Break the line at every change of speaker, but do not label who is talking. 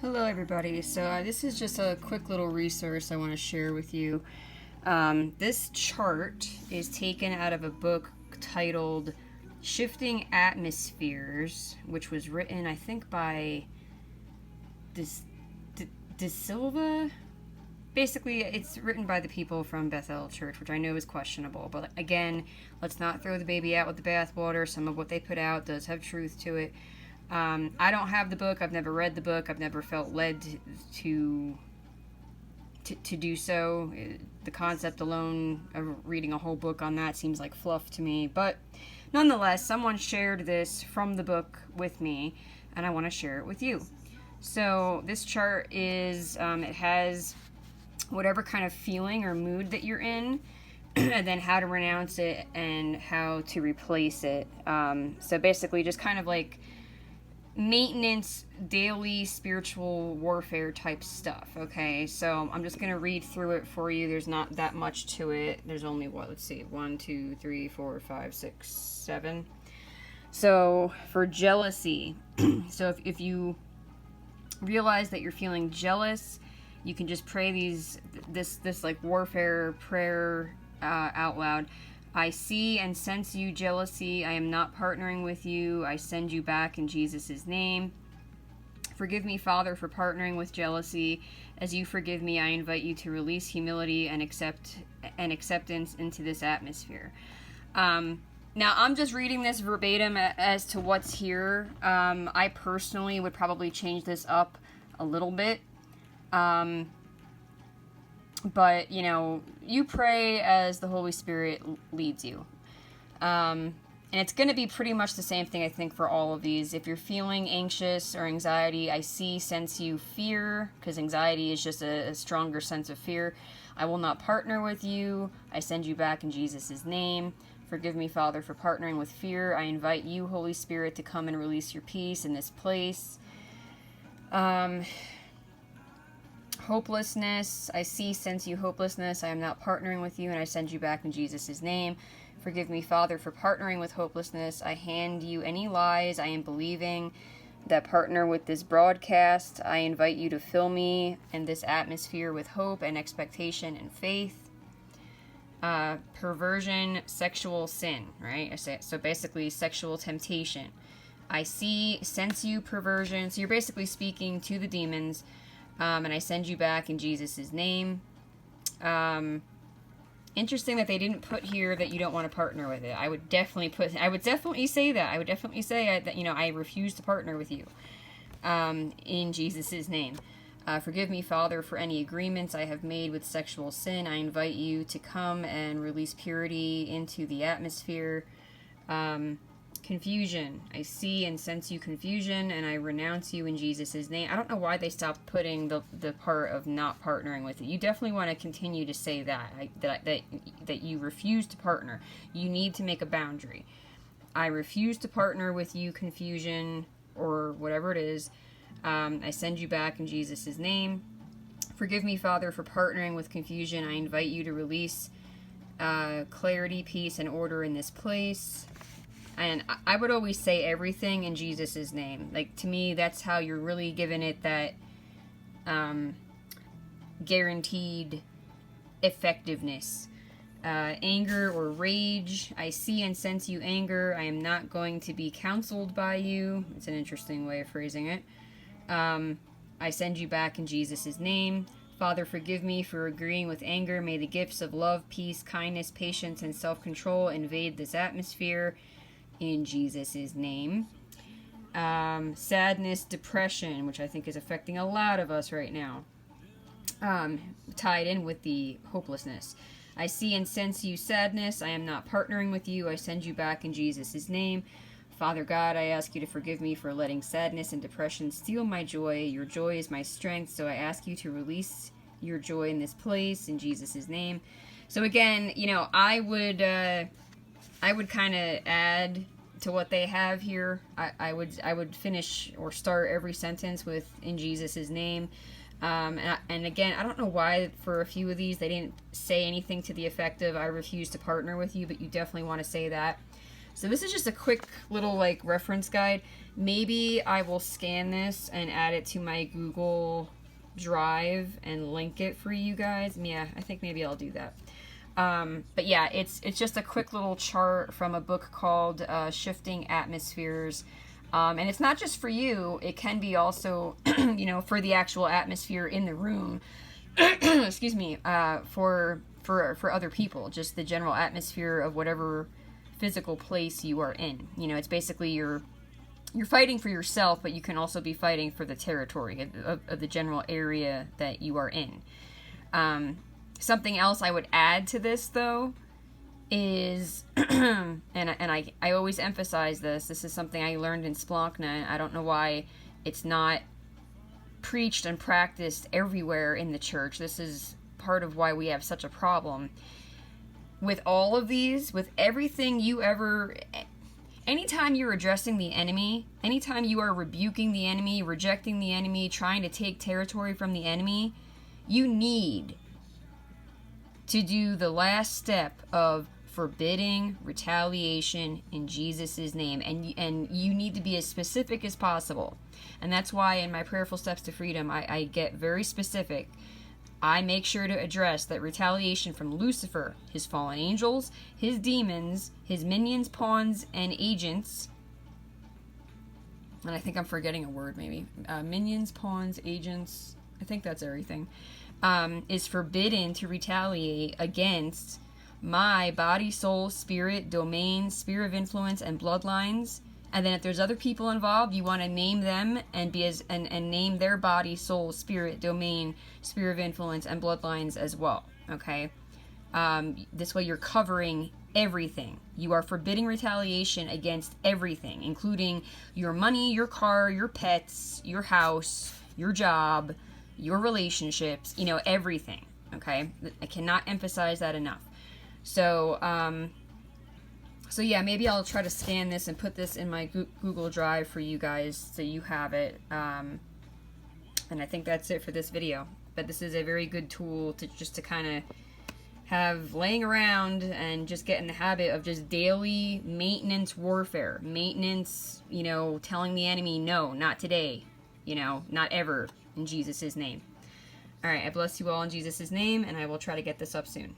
Hello, everybody. So, this is just a quick little resource I want to share with you. This chart is taken out of a book titled Shifting Atmospheres, which was written, I think, by De Silva. Basically, it's written by the people from Bethel Church, which I know is questionable. But again, let's not throw the baby out with the bathwater. Some of what they put out does have truth to it. I don't have the book. I've never read the book. I've never felt led to do so. The concept alone of reading a whole book on that seems like fluff to me. But nonetheless, someone shared this from the book with me, and I want to share it with you. So this chart is, it has whatever kind of feeling or mood that you're in, and then how to renounce it and how to replace it. So basically just kind of like maintenance, daily spiritual warfare type stuff. Okay, so I'm just gonna read through it for you. There's not that much to it. There's only what, let's see, 1 2 3 4 5 6 7. So for jealousy, so if you realize that you're feeling jealous, you can just pray this like warfare prayer out loud. I see and sense you, jealousy. I am not partnering with you. I send you back in Jesus' name. Forgive me, Father, for partnering with jealousy. As you forgive me, I invite you to release humility and acceptance into this atmosphere. Now, I'm just reading this verbatim as to what's here. I personally would probably change this up a little bit. But, you know, you pray as the Holy Spirit leads you. And it's going to be pretty much the same thing, I think, for all of these. If you're feeling anxious or anxiety, I see, sense you, fear, because anxiety is just a stronger sense of fear. I will not partner with you. I send you back in Jesus' name. Forgive me, Father, for partnering with fear. I invite you, Holy Spirit, to come and release your peace in this place. Hopelessness, I see, sense you, hopelessness. I am not partnering with you, and I send you back in Jesus' name. Forgive me, Father, for partnering with hopelessness. I hand you any lies I am believing that partner with this broadcast. I invite you to fill me and this atmosphere with hope and expectation and faith. Perversion, sexual sin, right? So basically, sexual temptation. I see, sense you, perversion. So you're basically speaking to the demons. And I send you back in Jesus' name. Interesting that they didn't put here that you don't want to partner with it. I would definitely say that. I would definitely say that, I refuse to partner with you. In Jesus' name. Forgive me, Father, for any agreements I have made with sexual sin. I invite you to come and release purity into the atmosphere. Confusion. I see and sense you, confusion, and I renounce you in Jesus' name. I don't know why they stopped putting the part of not partnering with it. You definitely want to continue to say that you refuse to partner. You need to make a boundary. I refuse to partner with you, confusion, or whatever it is. I send you back in Jesus' name. Forgive me, Father, for partnering with confusion. I invite you to release clarity, peace, and order in this place. And I would always say everything in Jesus' name. Like, to me, that's how you're really giving it that guaranteed effectiveness. Anger or rage. I see and sense you, anger. I am not going to be counseled by you. It's an interesting way of phrasing it. I send you back in Jesus' name. Father, forgive me for agreeing with anger. May the gifts of love, peace, kindness, patience, and self-control invade this atmosphere. In Jesus' name. Sadness, depression, which I think is affecting a lot of us right now. Tied in with the hopelessness. I see and sense you, sadness. I am not partnering with you. I send you back in Jesus' name. Father God, I ask you to forgive me for letting sadness and depression steal my joy. Your joy is my strength, so I ask you to release your joy in this place in Jesus' name. So again, I would kind of add to what they have here. I would finish or start every sentence with in Jesus' name. And again, I don't know why for a few of these they didn't say anything to the effect of I refuse to partner with you, but you definitely want to say that. So this is just a quick little like reference guide. Maybe I will scan this and add it to my Google Drive and link it for you guys. Yeah, I think maybe I'll do that. But yeah, it's just a quick little chart from a book called Shifting Atmospheres. And it's not just for you, it can be also, you know, for the actual atmosphere in the room, excuse me, for other people, just the general atmosphere of whatever physical place you are in. You know, it's basically you're fighting for yourself, but you can also be fighting for the territory of the general area that you are in. Something else I would add to this, though, is, and I always emphasize this is something I learned in Splankna. I don't know why it's not preached and practiced everywhere in the church. This is part of why we have such a problem. With all of these, with everything you ever... Anytime you're addressing the enemy, anytime you are rebuking the enemy, rejecting the enemy, trying to take territory from the enemy, you need to do the last step of forbidding retaliation in Jesus' name. And you need to be as specific as possible. And that's why in my Prayerful Steps to Freedom, I get very specific. I make sure to address that retaliation from Lucifer, his fallen angels, his demons, his minions, pawns, and agents. And I think I'm forgetting a word, maybe. Minions, pawns, agents. I think that's everything. Is forbidden to retaliate against my body, soul, spirit, domain, sphere of influence, and bloodlines. And then if there's other people involved, you want to name them and name their body, soul, spirit, domain, sphere of influence, and bloodlines as well. Okay? This way you're covering everything. You are forbidding retaliation against everything, including your money, your car, your pets, your house, your job, your relationships, you know, everything. Okay? I cannot emphasize that enough. So yeah, maybe I'll try to scan this and put this in my Google Drive for you guys so you have it. And I think that's it for this video. But this is a very good tool to kind of have laying around and just get in the habit of just daily maintenance warfare. Maintenance, you know, telling the enemy, no, not today. You know, not ever, in Jesus' name. Alright, I bless you all in Jesus' name, and I will try to get this up soon.